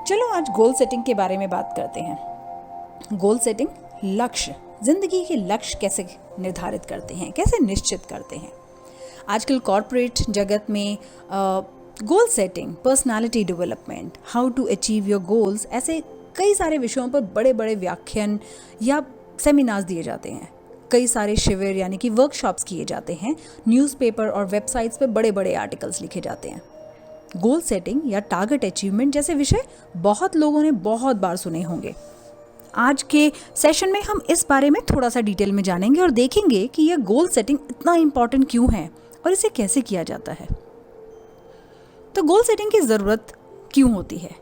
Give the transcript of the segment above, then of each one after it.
चलो आज goal setting के बारे में बात करते हैं। गोल सेटिंग, लक्ष्य, जिंदगी के लक्ष्य कैसे निर्धारित करते हैं, कैसे निश्चित करते हैं। आजकल कॉर्पोरेट जगत में goal setting, personality development, how to achieve your goals, ऐसे कई सारे विषयों पर बड़े बड़े व्याख्यान या सेमिनार्स दिए जाते हैं। कई सारे शिविर यानी कि वर्कशॉप्स किए जाते हैं। न्यूज़पेपर और वेबसाइट्स पर बड़े बड़े आर्टिकल्स लिखे जाते हैं। गोल सेटिंग या टारगेट अचीवमेंट जैसे विषय बहुत लोगों ने बहुत बार सुने होंगे। आज के सेशन में हम इस बारे में थोड़ा सा डिटेल में जानेंगे और देखेंगे कि यह गोल सेटिंग इतना इम्पॉर्टेंट क्यों है और इसे कैसे किया जाता है। तो गोल सेटिंग की ज़रूरत क्यों होती है?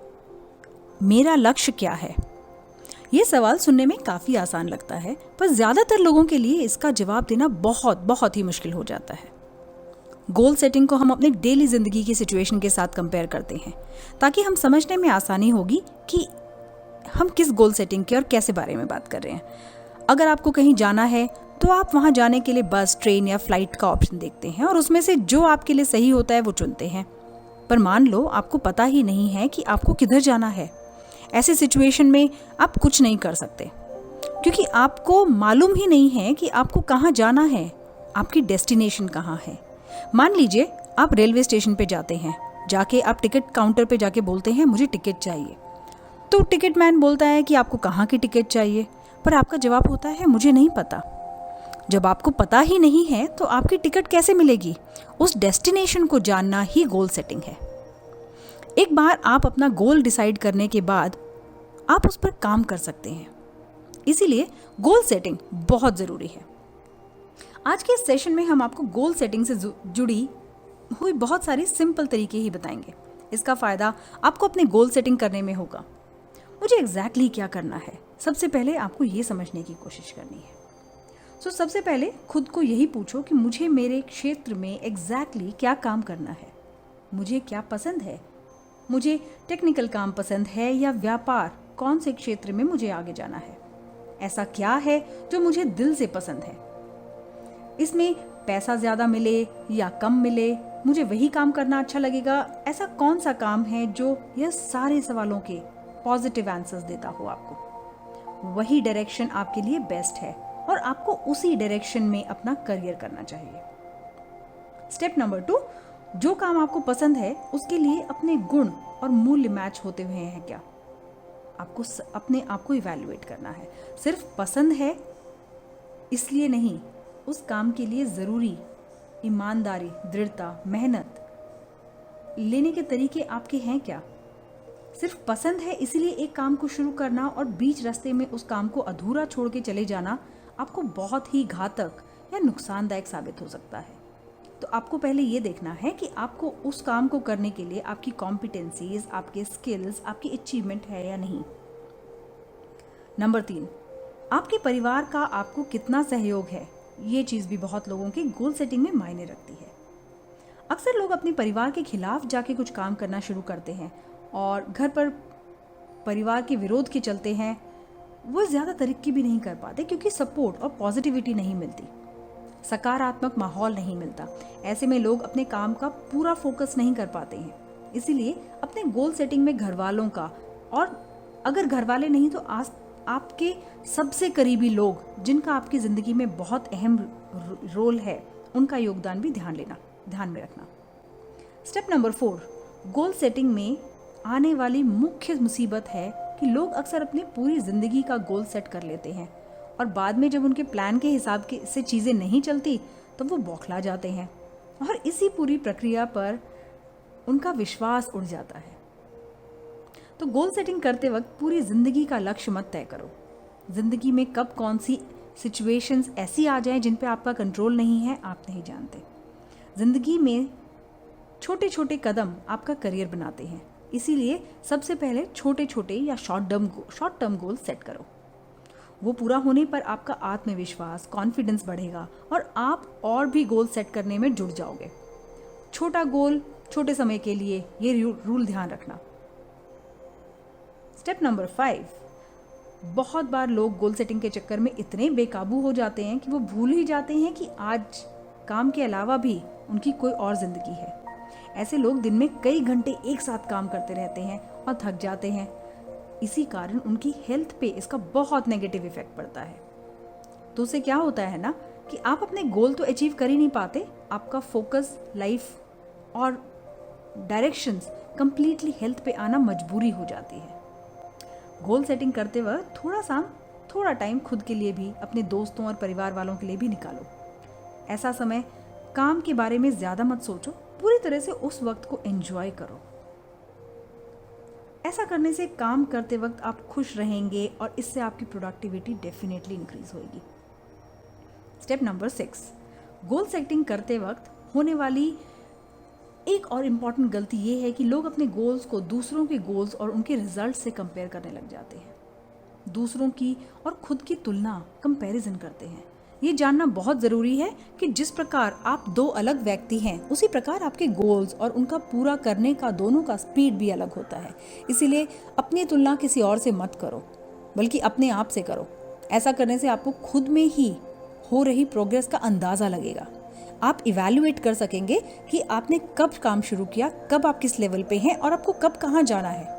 मेरा लक्ष्य क्या है? ये सवाल सुनने में काफ़ी आसान लगता है, पर ज़्यादातर लोगों के लिए इसका जवाब देना बहुत ही मुश्किल हो जाता है। गोल सेटिंग को हम अपने डेली ज़िंदगी की सिचुएशन के साथ कंपेयर करते हैं ताकि हम समझने में आसानी होगी कि हम किस गोल सेटिंग के और कैसे बारे में बात कर रहे हैं। अगर आपको कहीं जाना है तो आप वहाँ जाने के लिए बस, ट्रेन या फ्लाइट का ऑप्शन देखते हैं और उसमें से जो आपके लिए सही होता है वो चुनते हैं। पर मान लो आपको पता ही नहीं है कि आपको किधर जाना है। ऐसे सिचुएशन में आप कुछ नहीं कर सकते क्योंकि आपको मालूम ही नहीं है कि आपको कहाँ जाना है, आपकी डेस्टिनेशन कहाँ है। मान लीजिए आप रेलवे स्टेशन पे जाते हैं, जाके आप टिकट काउंटर पे जाके बोलते हैं मुझे टिकट चाहिए। तो टिकट मैन बोलता है कि आपको कहाँ की टिकट चाहिए, पर आपका जवाब होता है मुझे नहीं पता। जब आपको पता ही नहीं है तो आपकी टिकट कैसे मिलेगी? उस डेस्टिनेशन को जानना ही गोल सेटिंग है। एक बार आप अपना गोल डिसाइड करने के बाद आप उस पर काम कर सकते हैं। इसीलिए गोल सेटिंग बहुत ज़रूरी है। आज के इस सेशन में हम आपको गोल सेटिंग से जुड़ी हुई बहुत सारी सिंपल तरीके ही बताएंगे। इसका फ़ायदा आपको अपने गोल सेटिंग करने में होगा। मुझे एग्जैक्टली क्या करना है, सबसे पहले आपको ये समझने की कोशिश करनी है। सबसे पहले खुद को यही पूछो कि मुझे मेरे क्षेत्र में एग्जैक्टली क्या काम करना है। मुझे क्या पसंद है? मुझे टेक्निकल काम पसंद है या व्यापार? कौन से क्षेत्र में मुझे आगे जाना है? ऐसा क्या है जो मुझे दिल से पसंद है? इसमें पैसा ज़्यादा मिले या कम मिले, मुझे वही काम करना अच्छा लगेगा। ऐसा कौन सा काम है जो यह सारे सवालों के पॉजिटिव आंसर्स देता हो आपको? वही डायरेक्शन आपके लिए बेस्ट है और आपको उसी डायरेक्शन में अपना करियर करना चाहिए। स्टेप नंबर 2, जो काम आपको पसंद है उसके लिए अपने गुण और मूल्य मैच होते हुए हैं क्या? आपको अपने आप को इवैल्यूएट करना है। सिर्फ पसंद है इसलिए नहीं, उस काम के लिए ज़रूरी ईमानदारी, दृढ़ता, मेहनत लेने के तरीके आपके हैं क्या? सिर्फ पसंद है इसलिए एक काम को शुरू करना और बीच रास्ते में उस काम को अधूरा छोड़ के चले जाना आपको बहुत ही घातक या नुकसानदायक साबित हो सकता है। तो आपको पहले ये देखना है कि आपको उस काम को करने के लिए आपकी कॉम्पिटेंसीज, आपके स्किल्स, आपकी अचीवमेंट है या नहीं। नंबर 3, आपके परिवार का आपको कितना सहयोग है। ये चीज़ भी बहुत लोगों के गोल सेटिंग में मायने रखती है। अक्सर लोग अपने परिवार के खिलाफ जाके कुछ काम करना शुरू करते हैं और घर पर परिवार के विरोध के चलते हैं वो ज़्यादा तरक्की भी नहीं कर पाते क्योंकि सपोर्ट और पॉजिटिविटी नहीं मिलती, सकारात्मक माहौल नहीं मिलता। ऐसे में लोग अपने काम का पूरा फोकस नहीं कर पाते हैं। इसीलिए अपने गोल सेटिंग में घर वालों का, और अगर घर वाले नहीं तो आपके सबसे करीबी लोग जिनका आपकी ज़िंदगी में बहुत अहम रोल है, उनका योगदान भी ध्यान में रखना। स्टेप नंबर 4, गोल सेटिंग में आने वाली मुख्य मुसीबत है कि लोग अक्सर अपनी पूरी ज़िंदगी का गोल सेट कर लेते हैं और बाद में जब उनके प्लान के हिसाब से चीज़ें नहीं चलती तो वो बौखला जाते हैं और इसी पूरी प्रक्रिया पर उनका विश्वास उड़ जाता है। तो गोल सेटिंग करते वक्त पूरी ज़िंदगी का लक्ष्य मत तय करो। ज़िंदगी में कब कौन सी सिचुएशंस ऐसी आ जाएं जिन पे आपका कंट्रोल नहीं है, आप नहीं जानते। ज़िंदगी में छोटे छोटे कदम आपका करियर बनाते हैं। इसीलिए सबसे पहले छोटे छोटे या शॉर्ट टर्म गोल सेट करो। वो पूरा होने पर आपका आत्मविश्वास, कॉन्फिडेंस बढ़ेगा और आप और भी गोल सेट करने में जुड़ जाओगे। छोटा गोल छोटे समय के लिए, ये रूल ध्यान रखना। स्टेप नंबर 5, बहुत बार लोग गोल सेटिंग के चक्कर में इतने बेकाबू हो जाते हैं कि वो भूल ही जाते हैं कि आज काम के अलावा भी उनकी कोई और ज़िंदगी है। ऐसे लोग दिन में कई घंटे एक साथ काम करते रहते हैं और थक जाते हैं। इसी कारण उनकी हेल्थ पे इसका बहुत नेगेटिव इफेक्ट पड़ता है। तो उससे क्या होता है ना कि आप अपने गोल तो अचीव कर ही नहीं पाते, आपका फोकस, लाइफ और डायरेक्शंस कंप्लीटली हेल्थ पे आना मजबूरी हो जाती है। गोल सेटिंग करते वक्त थोड़ा टाइम खुद के लिए भी, अपने दोस्तों और परिवार वालों के लिए भी निकालो। ऐसा समय काम के बारे में ज़्यादा मत सोचो, पूरी तरह से उस वक्त को एंजॉय करो। ऐसा करने से काम करते वक्त आप खुश रहेंगे और इससे आपकी प्रोडक्टिविटी डेफिनेटली इंक्रीज होगी। स्टेप नंबर 6, गोल सेटिंग करते वक्त होने वाली एक और इम्पॉर्टेंट गलती ये है कि लोग अपने गोल्स को दूसरों के गोल्स और उनके रिजल्ट से कंपेयर करने लग जाते हैं। दूसरों की और खुद की तुलना, कंपैरिजन करते हैं। ये जानना बहुत ज़रूरी है कि जिस प्रकार आप दो अलग व्यक्ति हैं, उसी प्रकार आपके गोल्स और उनका पूरा करने का दोनों का स्पीड भी अलग होता है। इसीलिए अपनी तुलना किसी और से मत करो, बल्कि अपने आप से करो। ऐसा करने से आपको खुद में ही हो रही प्रोग्रेस का अंदाज़ा लगेगा। आप इवैल्यूएट कर सकेंगे कि आपने कब काम शुरू किया, कब आप किस लेवल पे हैं और आपको कब कहाँ जाना है।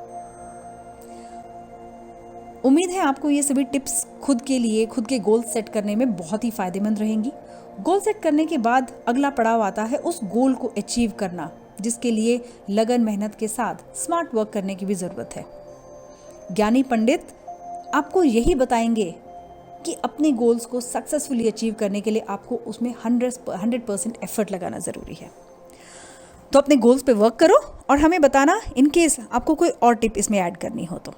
उम्मीद है आपको ये सभी टिप्स खुद के गोल सेट करने में बहुत ही फायदेमंद रहेंगी। गोल सेट करने के बाद अगला पड़ाव आता है उस गोल को अचीव करना, जिसके लिए लगन मेहनत के साथ स्मार्ट वर्क करने की भी ज़रूरत है। ज्ञानी पंडित आपको यही बताएंगे कि अपने गोल्स को सक्सेसफुली अचीव करने के लिए आपको उसमें 100% एफर्ट लगाना ज़रूरी है। तो अपने गोल्स पे वर्क करो और हमें बताना इन केस आपको कोई और टिप इसमें ऐड करनी हो तो।